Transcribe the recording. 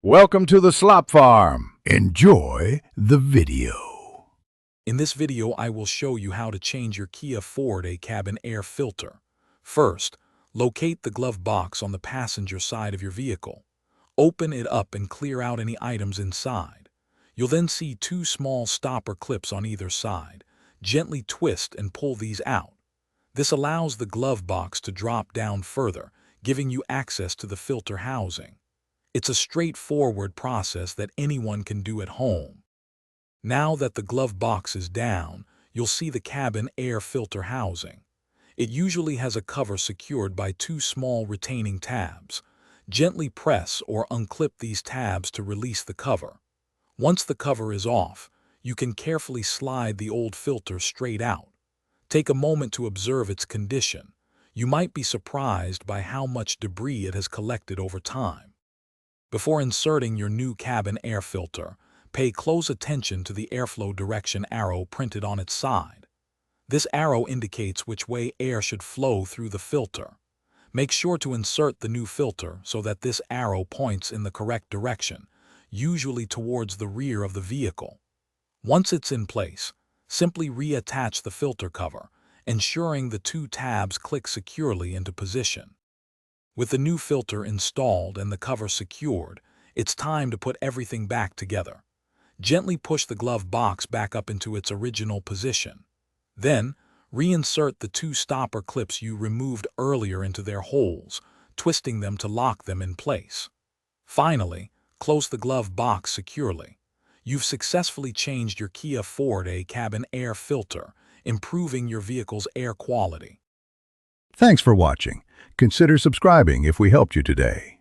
Welcome to the Slop Farm. Enjoy the video. In this video, I will show you how to change your Kia Forte cabin air filter. First, locate the glove box on the passenger side of your vehicle. Open it up and clear out any items inside. You'll then see two small stopper clips on either side. Gently twist and pull these out. This allows the glove box to drop down further, giving you access to the filter housing. It's a straightforward process that anyone can do at home. Now that the glove box is down, you'll see the cabin air filter housing. It usually has a cover secured by two small retaining tabs. Gently press or unclip these tabs to release the cover. Once the cover is off, you can carefully slide the old filter straight out. Take a moment to observe its condition. You might be surprised by how much debris it has collected over time. Before inserting your new cabin air filter, pay close attention to the airflow direction arrow printed on its side. This arrow indicates which way air should flow through the filter. Make sure to insert the new filter so that this arrow points in the correct direction, usually towards the rear of the vehicle. Once it's in place, simply reattach the filter cover, ensuring the two tabs click securely into position. With the new filter installed and the cover secured, it's time to put everything back together. Gently push the glove box back up into its original position. Then, reinsert the two stopper clips you removed earlier into their holes, twisting them to lock them in place. Finally, close the glove box securely. You've successfully changed your Kia Forte cabin air filter, improving your vehicle's air quality. Thanks for watching. Consider subscribing if we helped you today.